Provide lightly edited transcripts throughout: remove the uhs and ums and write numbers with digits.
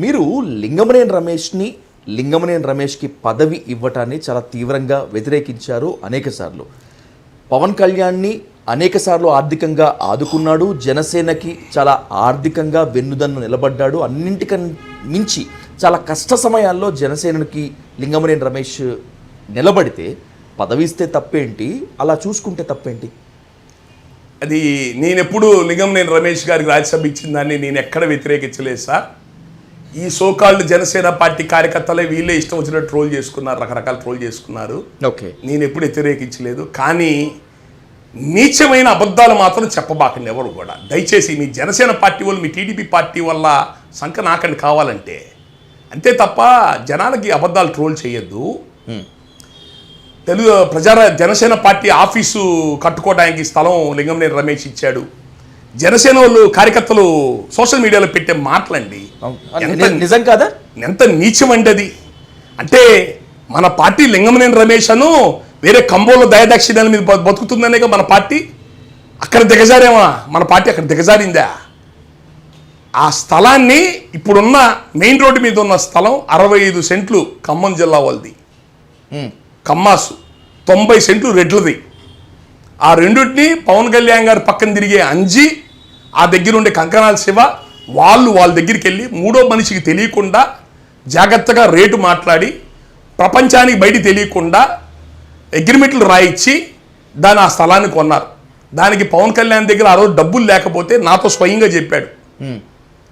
మీరు లింగమనేని రమేష్కి పదవి ఇవ్వటాన్ని చాలా తీవ్రంగా వ్యతిరేకించారు అనేకసార్లు. పవన్ కళ్యాణ్ని అనేకసార్లు ఆర్థికంగా ఆదుకున్నాడు, జనసేనకి చాలా ఆర్థికంగా వెన్నుదన్ను నిలబడ్డాడు. అన్నింటికన్నా మించి చాలా కష్ట సమయాల్లో జనసేనకి లింగమనేని రమేష్ నిలబడితే పదవి ఇస్తే తప్పేంటి, అలా చూసుకుంటే తప్పేంటి? అది నేనెప్పుడు లింగమనేని రమేష్ గారికి రాజ్యసభ ఇచ్చిన దాన్ని నేను ఎక్కడ వ్యతిరేకించలేదు సార్. ఈ సోకాల్డ్ జనసేన పార్టీ కార్యకర్తలే వీళ్ళే ఇష్టం వచ్చినట్టు ట్రోల్ చేసుకున్నారు, రకరకాల ట్రోల్ చేసుకున్నారు. ఓకే, నేను ఎప్పుడు వ్యతిరేకించలేదు. కానీ నీచమైన అబద్ధాలు మాత్రం చెప్పబాకండి ఎవరు కూడా. దయచేసి మీ జనసేన పార్టీ వాళ్ళు, మీ టీడీపీ పార్టీ వల్ల సంఖ నాకండి కావాలంటే, అంతే తప్ప జనాలకి అబద్ధాలు ట్రోల్ చేయొద్దు. జనసేన పార్టీ ఆఫీసు కట్టుకోవడానికి స్థలం లింగమనేని రమేష్ ఇచ్చాడు. జనసేన వాళ్ళు కార్యకర్తలు సోషల్ మీడియాలో పెట్టే మాటలండి నిజం కాదా? ఎంత నీచం అండి అది. అంటే మన పార్టీ లింగమనేని రమేష్ అను వేరే కంబోలో దయదక్షిణాల మీద బతుకుతుందనేగా మన పార్టీ. అక్కడ దిగజారేమా మన పార్టీ? అక్కడ దిగజారిందా? ఆ స్థలాన్ని ఇప్పుడున్న మెయిన్ రోడ్డు మీద ఉన్న స్థలం 65 సెంట్లు ఖమ్మం జిల్లా వాళ్ళది, కమ్మాసు. 90 సెంట్లు రెడ్లది. ఆ రెండింటిని పవన్ కళ్యాణ్ గారు పక్కన తిరిగే అంజి, ఆ దగ్గర ఉండే కంకణాల శివ, వాళ్ళ దగ్గరికి వెళ్ళి మూడో మనిషికి తెలియకుండా జాగ్రత్తగా రేటు మాట్లాడి ప్రపంచానికి బయట తెలియకుండా అగ్రిమెంట్లు రాయించి ఆ స్థలాన్ని కొన్నారు. దానికి పవన్ కళ్యాణ్ దగ్గర ఆ రోజు డబ్బులు లేకపోతే నాతో స్వయంగా చెప్పాడు,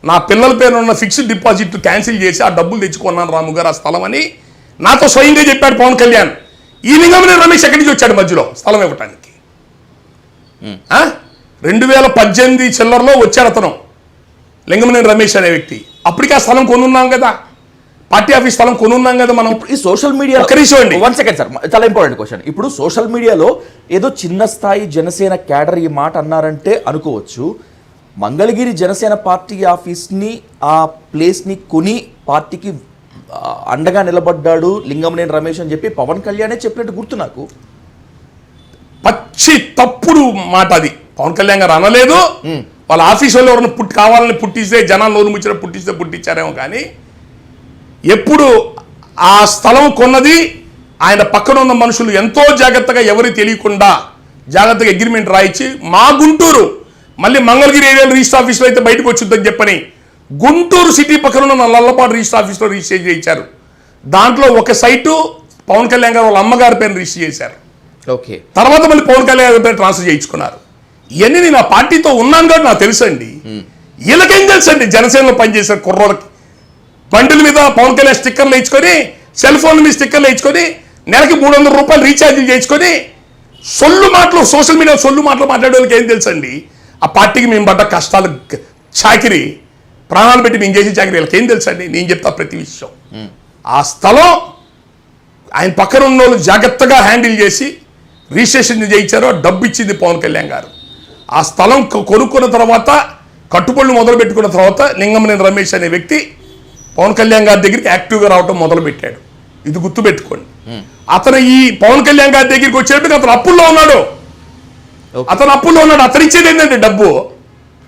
నా పిల్లల పేరు ఉన్న ఫిక్స్డ్ డిపాజిట్ క్యాన్సిల్ చేసి ఆ డబ్బులు తెచ్చుకున్నాను రాము గారు ఆ స్థలం అని నాతో స్వయంగా చెప్పాడు పవన్ కళ్యాణ్. ఈ లింగమనేని రమేష్ ఎక్కడి నుంచి వచ్చాడు మధ్యలో స్థలం ఇవ్వటానికి? 2018 చిల్లరలో వచ్చాడు అతను, లింగమనేని రమేష్ అనే వ్యక్తి. అప్పటికే ఆ స్థలం కొనున్నాం కదా, పార్టీ ఆఫీస్ స్థలం కొనున్నాం కదా మనం. ఈ సోషల్ మీడియా, 1 సెకండ్ సార్, చాలా ఇంపార్టెంట్ క్వశ్చన్. ఇప్పుడు సోషల్ మీడియాలో ఏదో చిన్న స్థాయి జనసేన క్యాడర్ ఈ మాట అన్నారంటే అనుకోవచ్చు. మంగళగిరి జనసేన పార్టీ ఆఫీస్ని, ఆ ప్లేస్ని కొని పార్టీకి అండగా నిలబడ్డాడు లింగమనేని రమేష్ అని చెప్పి పవన్ కళ్యాణే చెప్పినట్టు గుర్తు నాకు. పచ్చి తప్పుడు మాట అది. పవన్ కళ్యాణ్ గారు అనలేదు. వాళ్ళ ఆఫీస్ వాళ్ళు ఎవరైనా కావాలని పుట్టిస్తే, జనాలు నోరు ముచ్చిన పుట్టించారేమో. కానీ ఎప్పుడు ఆ స్థలం కొన్నది ఆయన పక్కన ఉన్న మనుషులు ఎంతో జాగ్రత్తగా, ఎవరికి తెలియకుండా జాగ్రత్తగా అగ్రిమెంట్ రాయించి, మా గుంటూరు మళ్ళీ మంగళగిరి ఏరియాలో రిజిస్టర్ ఆఫీస్లో అయితే బయటకు వచ్చిందని చెప్పని గుంటూరు సిటీ పక్కన ఉన్న నల్లపాడు రిజిస్టర్ ఆఫీస్లో రిజిస్టర్ చేయించారు. దాంట్లో ఒక సైటు పవన్ కళ్యాణ్ గారు వాళ్ళ అమ్మగారి పేరు రిజిస్టర్ చేశారు. ఓకే, తర్వాత మళ్ళీ పవన్ కళ్యాణ్ గారి పేరు ట్రాన్స్ఫర్ చేయించుకున్నారు. ఇవన్నీ నేను ఆ పార్టీతో ఉన్నాను కాబట్టి నాకు తెలుసండి. వీళ్ళకేం తెలుసండి? జనసేనలో పనిచేశారు కుర్రోళ్ళకి బండిల మీద పవన్ కళ్యాణ్ స్టిక్కర్లు వేయించుకొని, సెల్ ఫోన్ల మీద స్టిక్కర్లు వేయించుకొని, నెలకి 300 రూపాయలు రీఛార్జీలు చేయించుకొని సొల్లు మాటలు, సోషల్ మీడియా సొల్లు మాటలు మాట్లాడే వాళ్ళకి ఏం తెలుసండి? ఆ పార్టీకి మేము పడ్డ కష్టాలు, చాకిరి, ప్రాణాలు పెట్టి మేము చేసే చాకిరి వీళ్ళకి ఏం తెలుసండి? నేను చెప్తా ప్రతి విషయం. ఆ స్థలం ఆయన పక్కన ఉన్న వాళ్ళు జాగ్రత్తగా హ్యాండిల్ చేసి రిజిస్ట్రేషన్ చేయించారో, డబ్బు ఇచ్చింది పవన్ కళ్యాణ్ గారు. ఆ స్థలం కొనుక్కున్న తర్వాత, కట్టుబడులు మొదలు పెట్టుకున్న తర్వాత లింగమనేని రమేష్ అనే వ్యక్తి పవన్ కళ్యాణ్ గారి దగ్గరికి యాక్టివ్గా రావటం మొదలుపెట్టాడు. ఇది గుర్తుపెట్టుకోండి. అతను ఈ పవన్ కళ్యాణ్ గారి దగ్గరికి వచ్చేటప్పుడు అతను అప్పుల్లో ఉన్నాడు. అతను ఇచ్చేది ఏంటంటే డబ్బు.